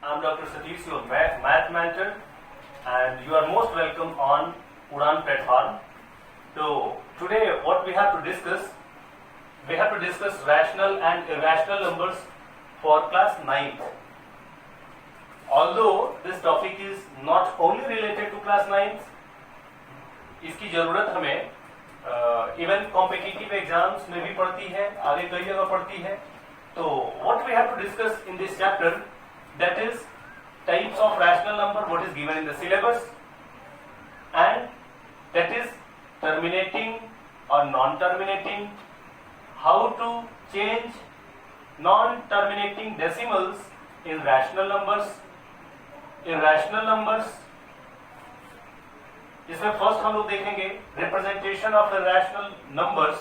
I'm Dr. Satish, your math mentor, and you are most welcome on Udan platform. So today what we have to discuss rational and irrational numbers for class 9th. Although this topic is not only related to class 9th, इसकी जरूरत हमें even competitive exams में भी पड़ती है, आगे कई जगह पड़ती है. तो what we have to discuss in this chapter, that is types of rational number, what is given in the syllabus, and that is terminating or non-terminating, how to change non-terminating decimals in rational numbers, irrational numbers. इसमें first हम लोग देखेंगे representation of irrational numbers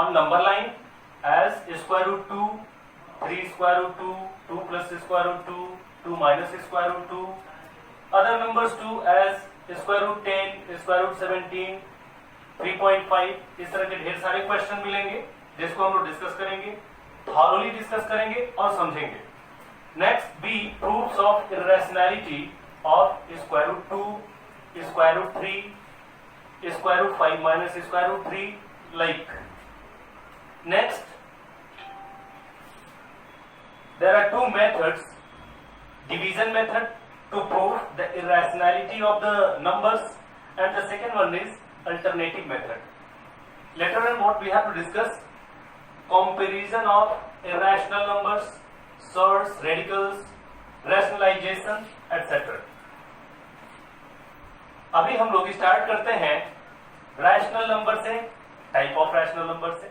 on number line as square root 2, 3 square root 2, 2 plus square root 2, 2 minus square root 2, other numbers too as square root 10, square root 17, 3.5. इस तरह के ढेर सारे question मिलेंगे जिसको हम लोग डिस्कस करेंगे, थॉरोली डिस्कस करेंगे और समझेंगे. Next be proofs of irrationality of square root 2, square root 3, square root 5 minus square root 3, like. Next, there are two methods: division method to prove the irrationality of the numbers, and the second one is alternative method. Later on, what we have to discuss: comparison of irrational numbers, surds, radicals, rationalization, etc. अभी हम लोग start करते हैं rational number से, type of rational number से.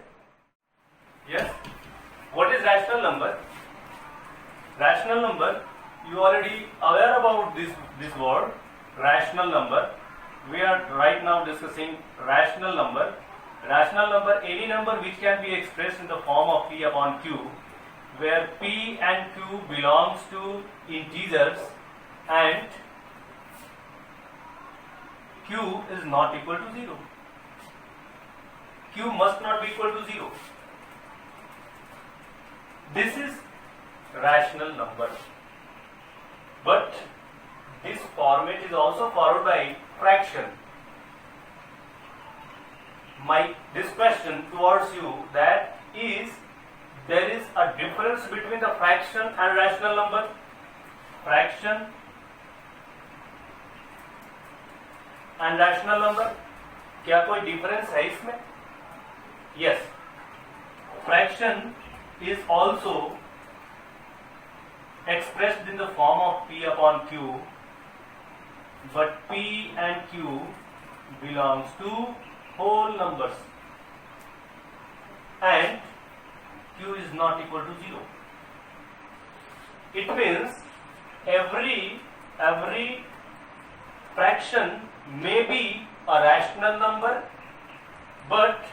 Yes, what is rational number? Rational number, you already aware about this word rational number. We are right now discussing rational number. Rational number, any number which can be expressed in the form of p upon q, where p and q belongs to integers and q is not equal to 0. Q must not be equal to 0. This is rational number. But this format is also followed by fraction. This question towards you, that is, there is a difference between the fraction and rational number. Fraction and rational number, क्या कोई difference है इसमें? Yes. Fraction is also expressed in the form of p upon q, but p and q belongs to whole numbers and q is not equal to 0. It means every fraction may be a rational number, but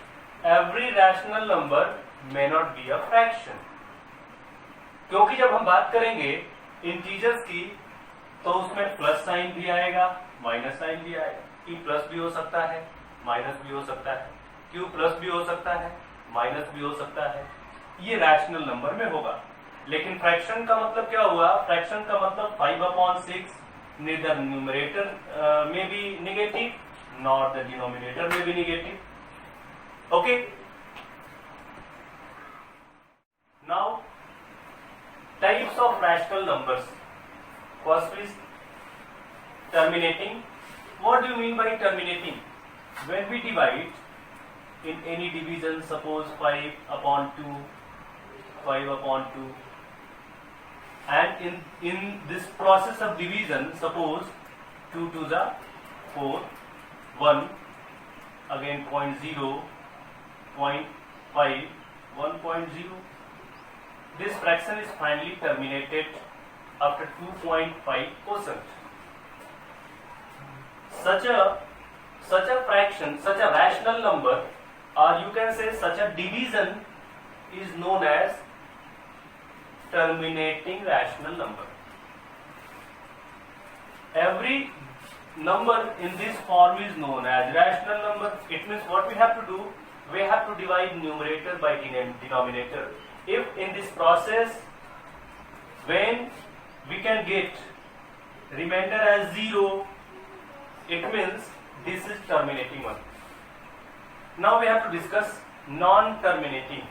every rational number may not be a fraction. क्योंकि जब हम बात करेंगे integers की तो उसमें plus sign भी आएगा, माइनस साइन भी आएगा. p प्लस भी हो सकता है, माइनस भी हो सकता है, q प्लस भी हो सकता है, माइनस भी हो सकता है. ये रैशनल नंबर में होगा. लेकिन फ्रैक्शन का मतलब क्या हुआ? फ्रैक्शन का मतलब 5/6, neither numerator may be negative nor the denominator may be negative. Okay. Now, types of rational numbers. First is terminating. What do you mean by terminating? When we divide in any division, suppose 5/2, 5/2, and in this process of division, suppose 2 to the 4, 1, again 0.0, 0.5, 1.0. This fraction is finally terminated after 2.5%. Such a fraction, such a rational number, or you can say such a division, is known as terminating rational number. Every number in this form is known as rational number. It means what we have to do? We have to divide numerator by denominator. If in this process, when we can get remainder as 0. It means this is terminating one. Now we have to discuss non-terminating.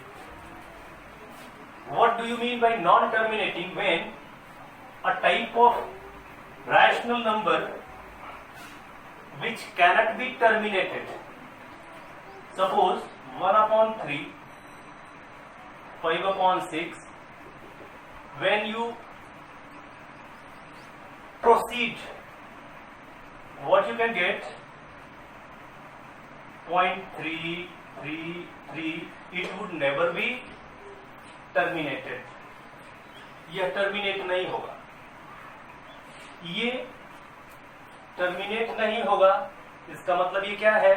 What do you mean by non-terminating? When a type of rational number which cannot be terminated. Suppose 1/3, 5/6. When you proceed, what you can get? 0.333. It would never be terminated. यह terminate नहीं होगा. ये terminate नहीं होगा. इसका मतलब ये क्या है?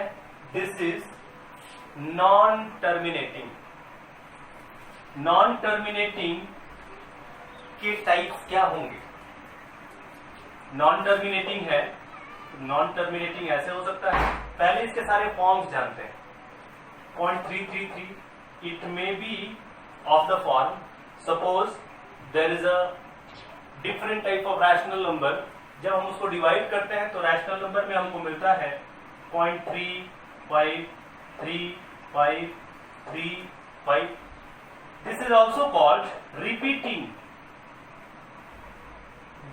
This is non terminating. Non terminating के टाइप्स क्या होंगे? नॉन टर्मिनेटिंग है, नॉन टर्मिनेटिंग ऐसे हो सकता है. पहले इसके सारे फॉर्म्स जानते हैं. 0.333. It may be of the form, suppose there is a different type of rational number. जब हम उसको डिवाइड करते हैं तो रैशनल नंबर में हमको मिलता है 0.35335. This is also called repeating.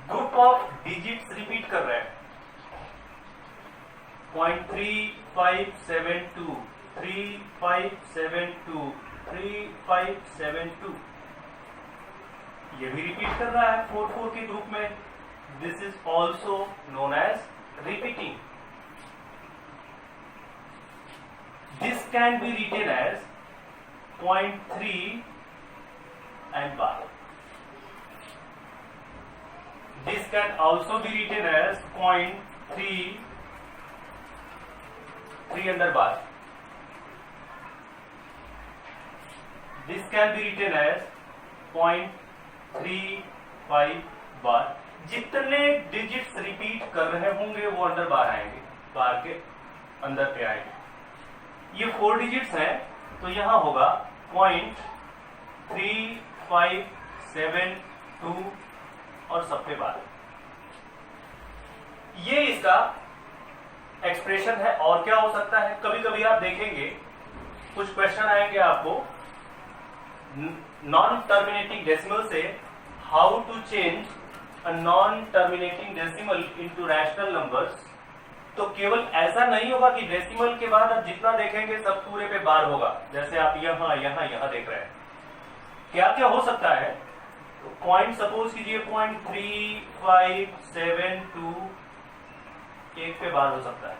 Group of digits repeat कर रहे हैं. 0.3572, 3572, 3572. ये भी रिपीट कर रहा है 4 के ग्रुप में. This is also known as repeating. This can be written as 0.3 and bar. This can also be written as 0.3 under bar. This can be written as 0.35 bar. जितने डिजिट्स रिपीट कर रहे होंगे वो अंडर बार आएंगे, बार के अंदर पे आएंगे. ये 4 डिजिट्स हैं तो यहां होगा 0.3572 और सब पे बार. ये इसका एक्सप्रेशन है. और क्या हो सकता है? कभी कभी आप देखेंगे कुछ क्वेश्चन आएंगे आपको नॉन टर्मिनेटिंग डेसिमल से how to change a non terminating decimal into rational numbers. तो केवल ऐसा नहीं होगा कि डेसिमल के बाद आप जितना देखेंगे सब पूरे पे बार होगा, जैसे आप यहां यहां यहां देख रहे हैं. क्या क्या हो सकता है? तो पॉइंट सपोज कीजिए 0.3572 एक पे बार हो सकता है.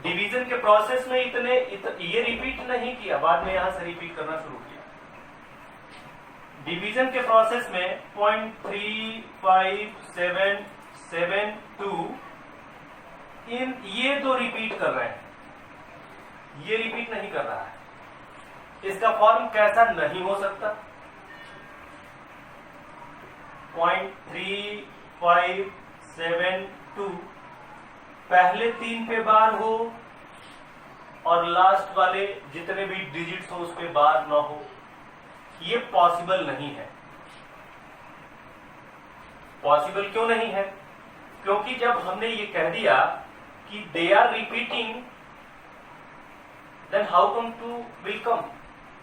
डिवीजन के प्रोसेस में ये रिपीट नहीं किया, बाद में यहां से रिपीट करना शुरू किया. डिवीजन के प्रोसेस में 0.35772 ये तो रिपीट कर रहे हैं, ये रिपीट नहीं कर रहा है. इसका फॉर्म कैसा नहीं हो सकता? 0.3572 पहले 3 पे बार हो और लास्ट वाले जितने भी डिजिट्स हो उस पे बार ना हो. ये पॉसिबल नहीं है. पॉसिबल क्यों नहीं है? क्योंकि जब हमने ये कह दिया कि they are repeating, then how come two will come.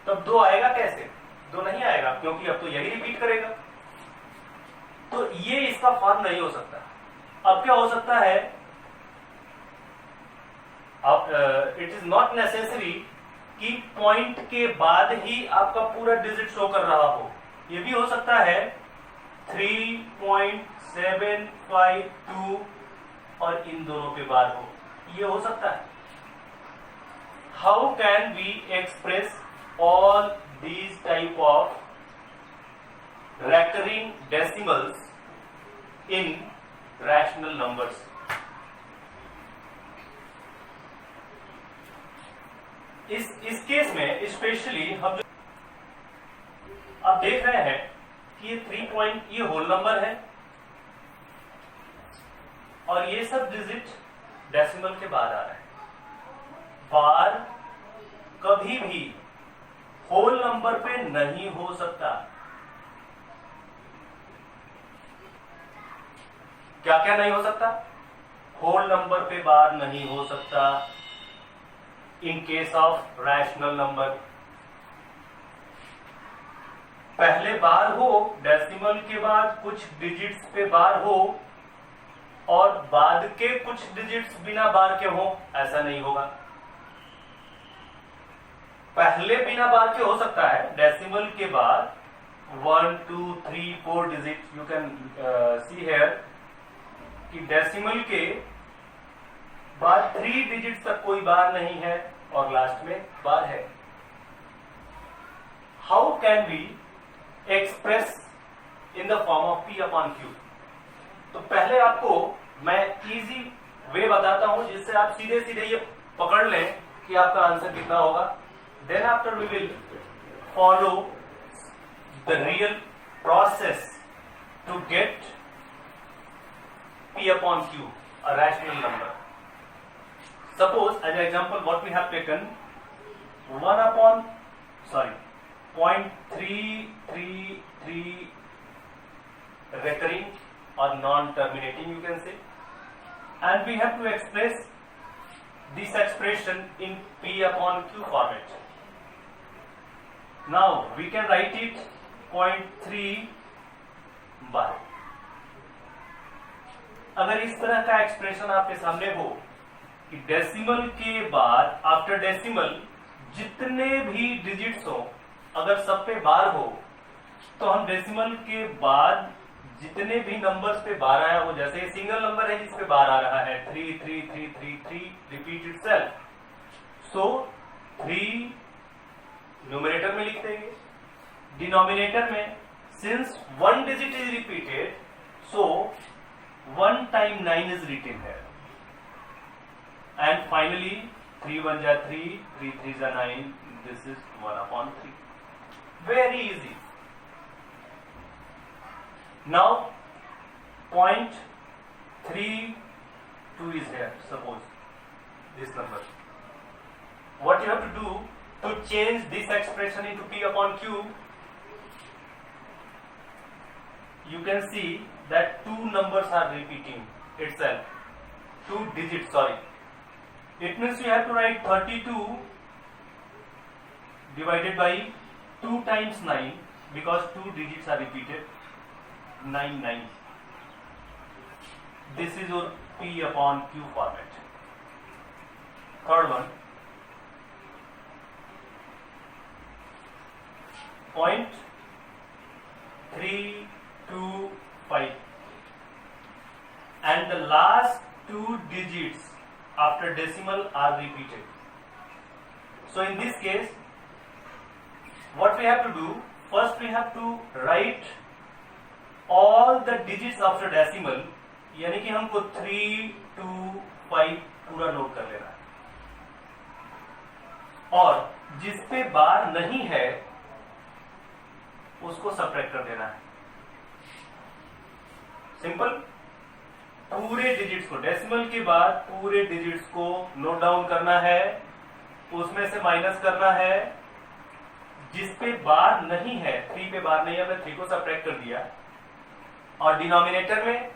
तब 2 आएगा कैसे? 2 नहीं आएगा, क्योंकि अब तो यही रिपीट करेगा. तो ये इसका फॉर्म नहीं हो सकता. अब क्या हो सकता है? अब इट इज नॉट नेसेसरी कि पॉइंट के बाद ही आपका पूरा डिजिट शो कर रहा हो. ये भी हो सकता है 3.752 और इन दोनों पे बार हो. ये हो सकता है. How can we express all these type of recurring decimals in rational numbers? इस केस में स्पेशली हम जो आप देख रहे हैं कि ये 3 पॉइंट ये होल नंबर है और ये सब डिजिट डेसिमल के बाद आ रहे हैं. बार कभी भी होल नंबर पे नहीं हो सकता. क्या क्या नहीं हो सकता? होल नंबर पे बार नहीं हो सकता in case of rational number. पहले बार हो, डेसिमल के बाद कुछ डिजिट्स पे बार हो, और बाद के कुछ डिजिट्स बिना बार के हो, ऐसा नहीं होगा। पहले बिना बार के हो सकता है, डेसिमल के बाद 1 2 3 4 digit. You can see here कि डेसिमल के बाद 3 डिजिट्स तक कोई बार नहीं है और लास्ट में बार है। How can be express in the form of P upon Q? तो पहले आपको मैं इजी वे बताता हूं जिससे आप सीधे सीधे ये पकड़ लें कि आपका आंसर कितना होगा। Then after we will follow the real process to get P upon Q, a rational number. Suppose as an example what we have taken 0.333 recurring or non-terminating, you can say, and we have to express this expression in P upon Q format. Now we can write it 0.3 bar. अगर इस तरह का expression आपके सामने हो कि decimal के बाद आफ्टर डेसिमल जितने भी डिजिट्स हो, अगर सब पे बार हो, तो हम डेसिमल के बाद जितने भी नंबर्स पे बार आया हो, जैसे सिंगल नंबर है जिस पे बार आ रहा है 33333 रिपीट इटसेल्फ, सो 3 न्यूमरेटर में लिख देंगे। डिनोमिनेटर में since 1 digit is repeated, so 1 time 9 is written here, and finally 3 1 ja 3, 3 3 ja 9. This is 1 upon 3. Very easy. Now 0.32 is here. Suppose this number. What you have to do to change this expression into P upon Q? You can see that 2 numbers are repeating itself, 2 digits, sorry. It means you have to write 32 divided by 2 times 9, because 2 digits are repeated, 9 9. This is your P upon Q format. Third one, 0.325, and the last 2 digits after decimal are repeated. So in this case, what we have to do, first we have to write all the digits after decimal, यानी कि हमको 3 2 5 पूरा note कर लेना है, और जिस पे बार नहीं है उसको सबट्रैक्ट कर देना है। सिंपल। पूरे डिजिट्स को, डेसिमल के बाद पूरे डिजिट्स को नोट डाउन करना है, उसमें से माइनस करना है, जिस पे बार नहीं है, 3 पे बार नहीं है, मैं 3 को सबट्रैक्ट कर दिया, और डिनोमिनेटर में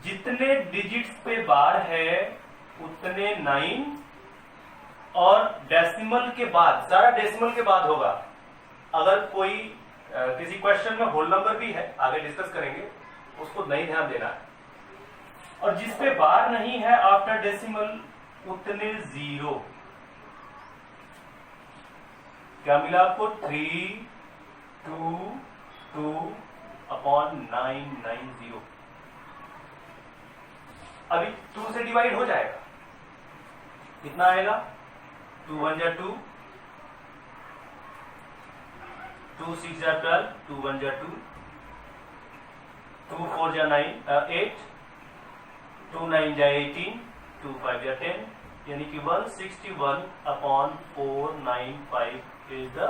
जितने डिजिट्स पे बार है उतने 9, और डेसिमल के बाद, सारा डेसिमल के बाद होगा। अगर कोई किसी क्वेश्चन में होल नंबर भी है, आगे डिस्कस करेंगे, उसको नहीं ध्यान देना है, और जिस पे बार नहीं है आफ्टर डेसिमल उतने 0। क्या मिला आपको? 3 2 2 अपॉन 990। अभी 2 से डिवाइड हो जाएगा, कितना आएगा? 2 1 जा 2, 2 6 जा 12, 2 1 जा 2, 2 4 जा 9 8, 2 9 जा 18, 2 5 जा 10, यानी कि 161 upon 495 is the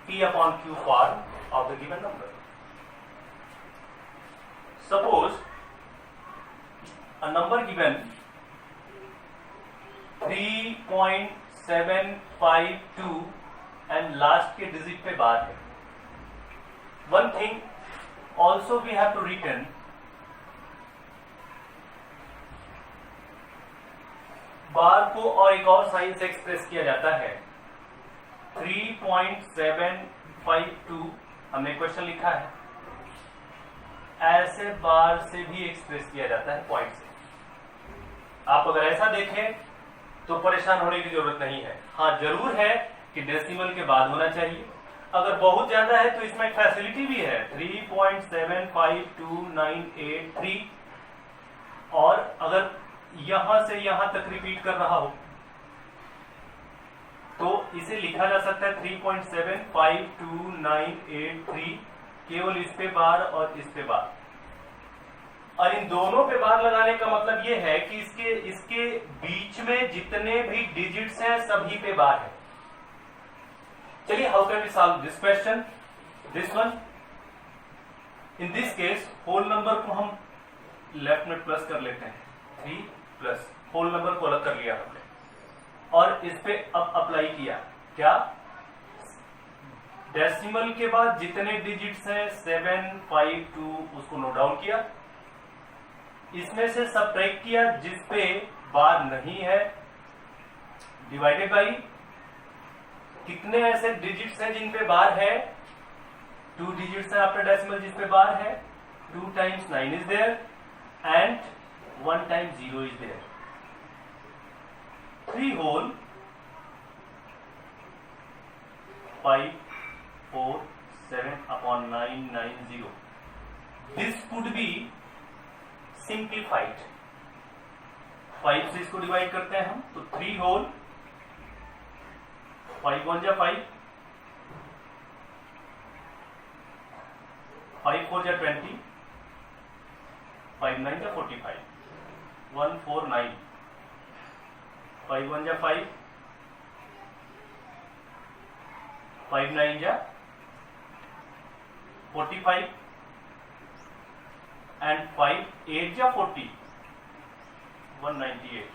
P upon Q form of the given number. Suppose a number given 3.752 and last के डिजिट पे बार है। One thing also we have to return बार को और एक और साइन से एक्सप्रेस किया जाता है 3.752 हमने क्वेश्चन लिखा है, ऐसे बार से भी एक्सप्रेस किया जाता है पॉइंट से। आप अगर ऐसा देखें तो परेशान होने की जरूरत नहीं है। हाँ जरूर है कि डेसिमल के बाद होना चाहिए। अगर बहुत ज्यादा है तो इसमें एक फैसिलिटी भी है 3.752983, और अगर यहां से यहां तक रिपीट कर रहा हो तो इसे लिखा जा सकता है 3.752983, केवल इस पे बार और इस पे बार। और इन दोनों पे बार लगाने का मतलब यह है कि इसके बीच में जितने भी डिजिट्स हैं सभी पे बार है। चलिए, how can we solve this question? This one, in this case whole number को हम लेफ्ट में प्लस कर लेते हैं, 3 प्लस होल नंबर को अलग कर लिया हमने, और इस पे अब अप्लाई किया क्या? डेसिमल के बाद जितने डिजिट्स हैं 752 उसको नोट डाउन किया, इसमें से सबट्रैक्ट किया जिस पे बार नहीं है, डिवाइडेड बाई कितने ऐसे डिजिट्स हैं जिन पे बार है, 2 डिजिट्स हैं आफ्टर डेसिमल जिस पे बार है, 2 times 9 is there and 1 times 0 is there, 3 whole 547/990. This could be simplified. 5 से इसको डिवाइड करते हैं हम तो 3 होल 5 1 जा 5, 5 4 जा 20, 5 9 जा 45, 149, 5 1 जा 5, 5 9 जा 45 and 5 8 ja 40, 198.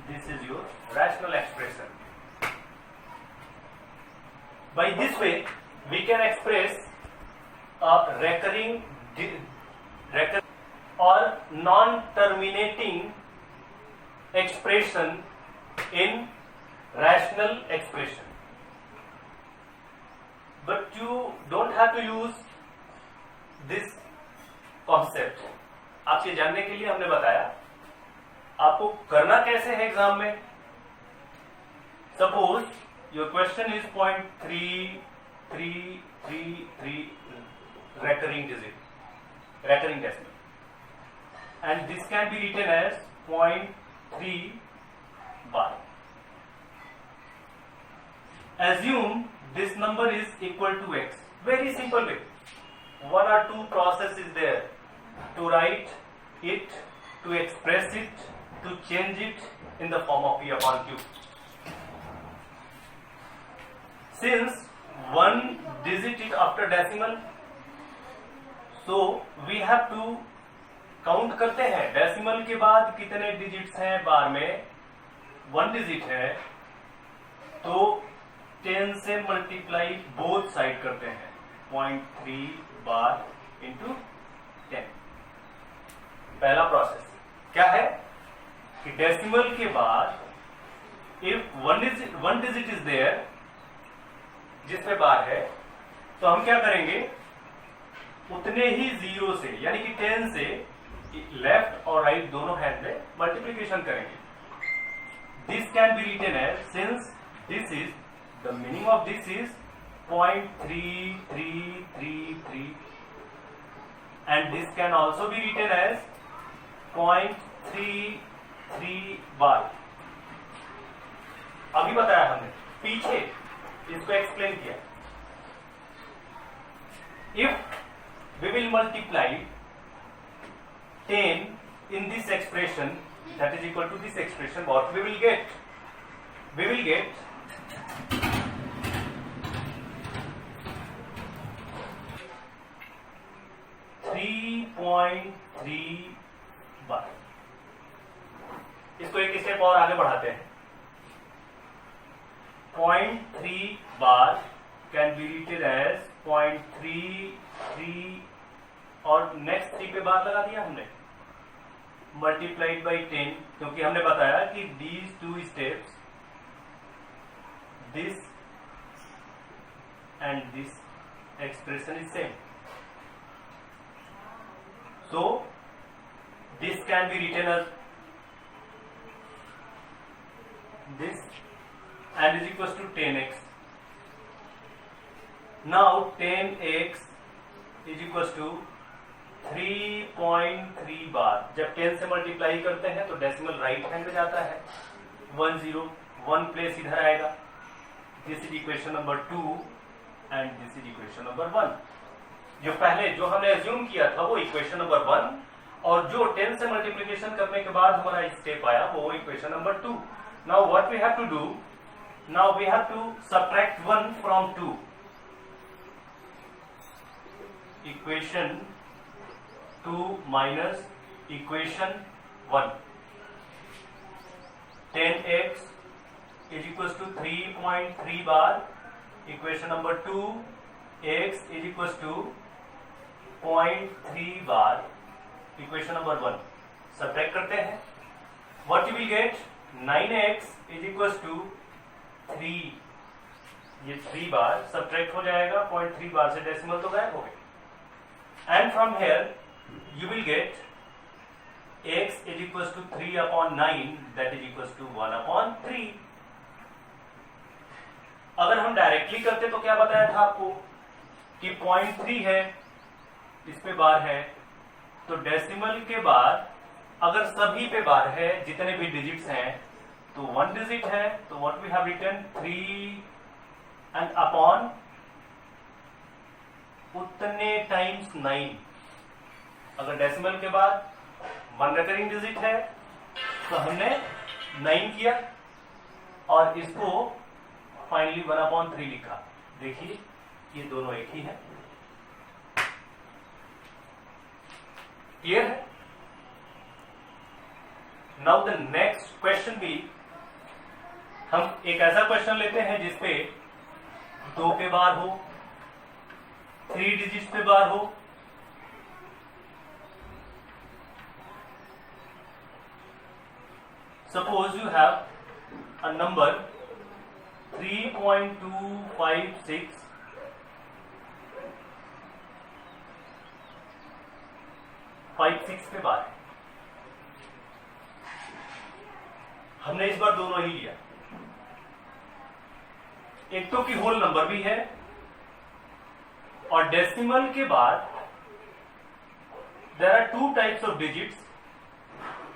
This is your rational expression. By this way we can express a recurring or non-terminating expression in rational expression, but you don't have to use this concept. आपके जानने के लिए हमने बताया आपको करना कैसे है एग्जाम में। Suppose your question is 0.3333 recurring decimal, and this can be written as 0.3 bar. Assume this number is equal to x. Very simple way. 1 or 2 process is there to write it, to express it, to change it in the form of P upon Q. Since 1 digit is after decimal, so we have to count करते हैं decimal के बाद कितने digits हैं बार में। 1 digit है तो 10 से मल्टीप्लाई बोथ साइड करते हैं, 0.3 बार इंटू 10। पहला प्रोसेस क्या है कि डेसिमल के बाद इफ 1 डिजिट इज देयर जिस पे बार है तो हम क्या करेंगे, उतने ही जीरो से यानी कि 10 से लेफ्ट और राइट दोनों हैंड में मल्टीप्लीकेशन करेंगे। This can be written as, since this is the meaning of this is 0.3333, and this can also be written as 0.33 bar। अभी बताया हमने, पीछे इसको एक्सप्लेन किया। If we will multiply 10 in this expression, that is equal to this expression, what we will get? We will get 3.3 बार। इसको एक step और आगे बढ़ाते हैं। 0.3 बार कैन बी रिटेन एज 0.33 और नेक्स्ट 3 पे बार लगा दिया हमने, मल्टीप्लाइड बाई 10, क्योंकि हमने बताया कि these two steps, this and this expression is same. So this can be written as this and is equals to 10x. Now 10x is equals to 3.3 बार. जब 10 से मल्टीप्लाई करते हैं तो डेसिमल राइट हैंड में जाता है. 1 प्लेस इधर आएगा. This is equation number 2 and this is equation number 1. जो पहले जो हमने एज्यूम किया था वो इक्वेशन नंबर 1 और जो 10 से मल्टीप्लीकेशन करने के बाद हमारा स्टेप आया वो equation number 2. Now what we have to do, now we have to subtract 1 from 2. Equation 2 minus equation 1. 10x is equals to 3.3 bar. Equation number 2, x is equals to 0.3 bar. Equation number 1. Subtract करते हैं. What you will get? 9x is equals to 3. ये 3 बार subtract हो जाएगा. 0.3 बार से decimal तो गायब हो गए. And from here you will get x is equals to 3 upon 9, that is equals to 1 upon 3. अगर हम डायरेक्टली करते तो क्या बताया था आपको कि 0.3 है, इस पे बार है, तो डेसिमल के बाद अगर सभी पे बार है, जितने भी डिजिट्स हैं, तो 1 डिजिट है, तो what we have written 3 and upon उतने टाइम्स 9. अगर डेसिमल के बाद 1 रेकरिंग डिजिट है तो हमने 9 किया और इसको फाइनली 1/3 लिखा. देखिए ये दोनों एक ही है. क्लियर है? नाउ द नेक्स्ट क्वेश्चन भी हम एक ऐसा क्वेश्चन लेते हैं जिसपे 2 पे बार हो, 3 डिजिट्स पे बार हो. Suppose you have a number 3.256 56 पे बार है. हमने इस बार दोनों ही लिया. एक तो की होल नंबर भी है और डेसिमल के बाद there are 2 types of digits.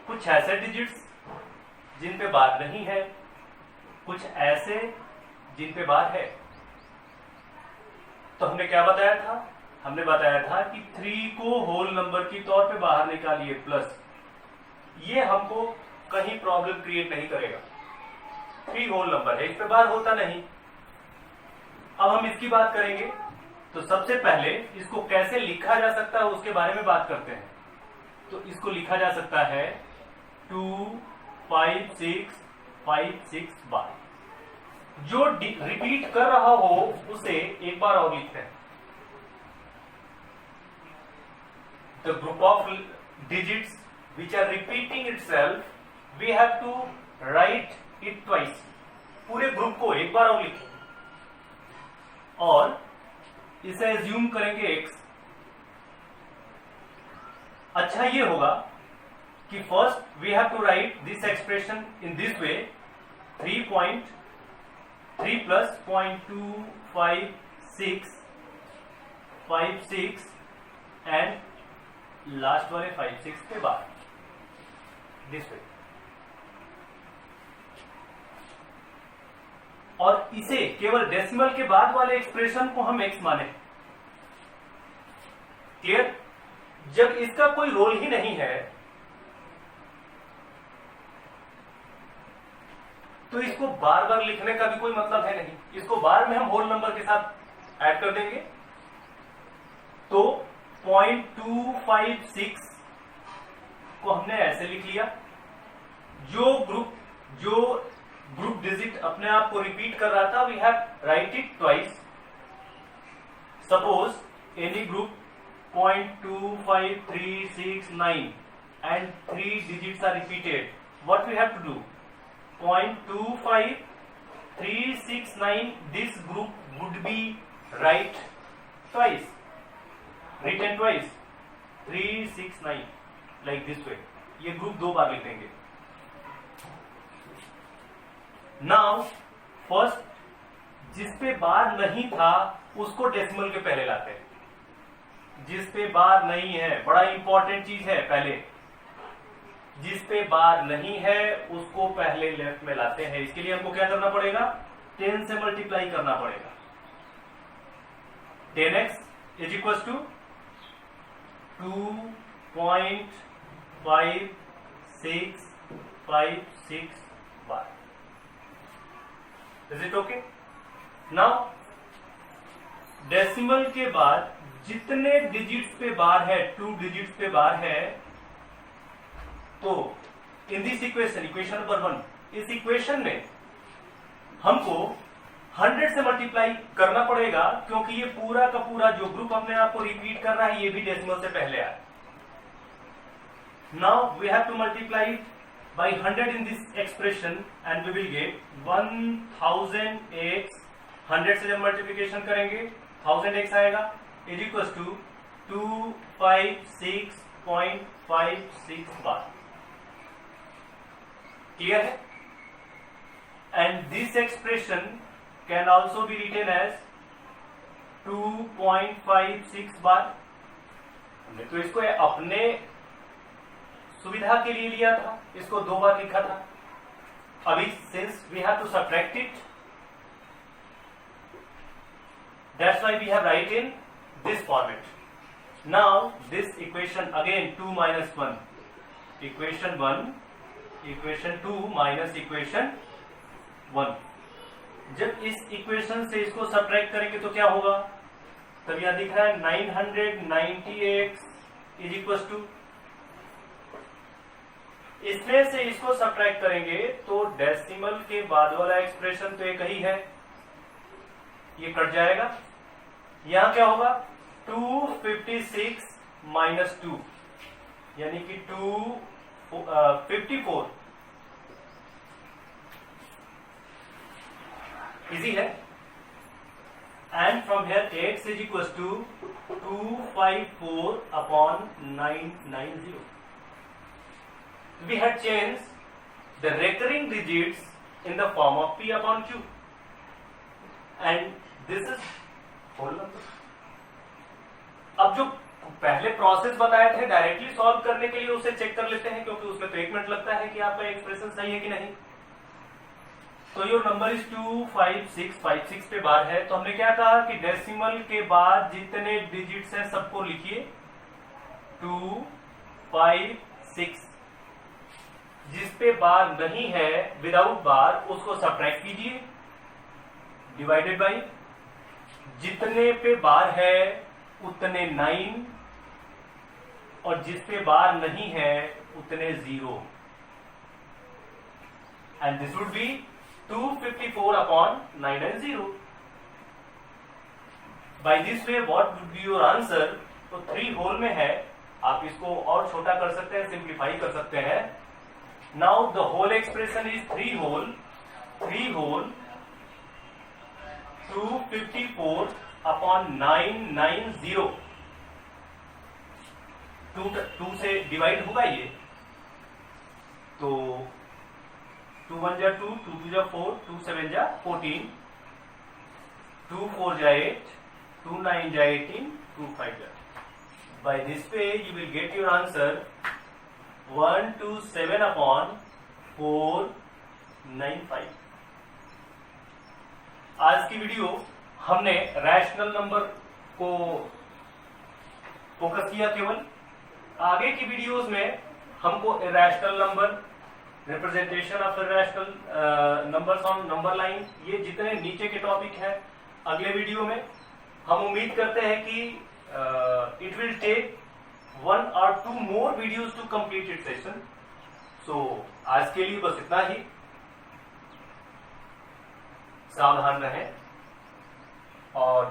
कुछ ऐसे डिजिट्स जिन पे बार नहीं है, कुछ ऐसे जिन पे बार है. तो हमने क्या बताया था? हमने बताया था कि 3 को होल नंबर की तौर पे बाहर निकालिए प्लस. ये हमको कहीं प्रॉब्लम क्रिएट नहीं करेगा. 3 होल नंबर है, इस पे बार होता नहीं. अब हम इसकी बात करेंगे तो सबसे पहले इसको कैसे लिखा जा सकता है उसके बारे में बात करते हैं. तो इसको लिखा जा सकता है 2 5 6 5 6 बार. जो रिपीट कर रहा हो उसे एक बार और लिखते हैं. The group of digits which are repeating itself we have to write it twice. पूरे ग्रुप को एक बार और लिखें और इसे एज्यूम करेंगे x. अच्छा ये होगा कि first we have to write this expression in this way 3.3 plus 0.256 56 and last वाले 56 के बाद दिस वे. और इसे केवल डेसिमल के बाद वाले एक्सप्रेशन को हम x माने. क्लियर? जब इसका कोई रोल ही नहीं है तो इसको बार बार लिखने का भी कोई मतलब है नहीं. इसको बार में हम होल नंबर के साथ ऐड कर देंगे. तो 0.256 को हमने ऐसे लिख लिया. जो ग्रुप डिजिट अपने आप को रिपीट कर रहा था we have write it twice. Suppose any group 0.25369 and 3 digits are repeated, what we have to do? 0.25, 369, this group would be written twice, 369 like this way. ये ग्रुप 2 बार लिखेंगे. नाउ फर्स्ट जिस पे बार नहीं था उसको डेसिमल के पहले लाते हैं. जिस पे बार नहीं है, बड़ा इंपॉर्टेंट चीज है, पहले जिस पे बार नहीं है उसको पहले लेफ्ट में लाते हैं. इसके लिए हमको क्या करना पड़ेगा? 10 से मल्टीप्लाई करना पड़ेगा. 10x is equal to 2.5656 bar. Is it okay? Now decimal के बाद जितने डिजिट्स पे बार है, 2 डिजिट्स पे बार है, तो in this equation, equation number 1, इस इक्वेशन में हमको 100 से मल्टीप्लाई करना पड़ेगा, क्योंकि ये पूरा का पूरा जो ग्रुप अपने आप को रिपीट कर रहा है ये भी डेसिमल से पहले आया. Now we have to multiply by 100 in this expression and we will get 1000x. 100 से जब मल्टीप्लीकेशन करेंगे 1000x आएगा, is equal to 256.56 bar. Clear है? And this expression can also be written as 2.56 bar. हमने तो इसको अपने सुविधा के लिए लिया था, इसको 2 बार लिखा था. अभी since we have to subtract it, that's why we have write in this format. Now this equation again 2 minus 1, equation 1, equation 2 minus equation 1. जब इस इक्वेशन से इसको सब्ट्रैक्ट करेंगे तो क्या होगा? तब यहां दिख रहा है 990x इज इक्वल टू, इसमें से इसको सब्ट्रैक्ट करेंगे तो डेसिमल के बाद वाला एक्सप्रेशन तो एक ही है, ये कट जाएगा. यहां क्या होगा? 256 माइनस 2 यानी कि 254. इजी है. And from here x is equal to 254 upon 990. We had change the recurring digits in the form of p upon q. And this is whole number. अब जो पहले प्रोसेस बताए थे डायरेक्टली सॉल्व करने के लिए उसे चेक कर लेते हैं, क्योंकि उसमें तो 1 मिनट लगता है कि आपका एक्सप्रेशन सही है कि नहीं. तो योर नंबर इज 25656 पे बार है. तो हमने क्या कहा कि डेसिमल के बाद जितने डिजिट्स हैं सबको लिखिए 256. जिस पे बार नहीं है विदाउट बार उसको सब्ट्रैक्ट कीजिए, डिवाइडेड बाई जितने पे बार है उतने 9 और जिस पे बार नहीं है उतने 0. And this would be 254 upon 990. By this way what would be your answer? तो 3 होल में है, आप इसको और छोटा कर सकते हैं, सिंप्लीफाई कर सकते हैं. Now the whole expression is 3 whole 254 upon 990. 2 से डिवाइड होगा ये, तो 2 1 जा 2, 2 2 जा 4, 2 7 जा 14, 2 4 जा 8, 2 9 जा 18, 2 5 जा. By this way you will get your answer 127 upon 495. आज की वीडियो हमने रैशनल नंबर को फोकस किया केवल. आगे की वीडियोस में हमको irrational number, representation of irrational numbers on number line, ये जितने नीचे के टॉपिक हैं अगले वीडियो में. हम उम्मीद करते हैं कि it will take 1 or 2 more videos to complete its session. So आज के लिए बस इतना ही. सावधान रहें और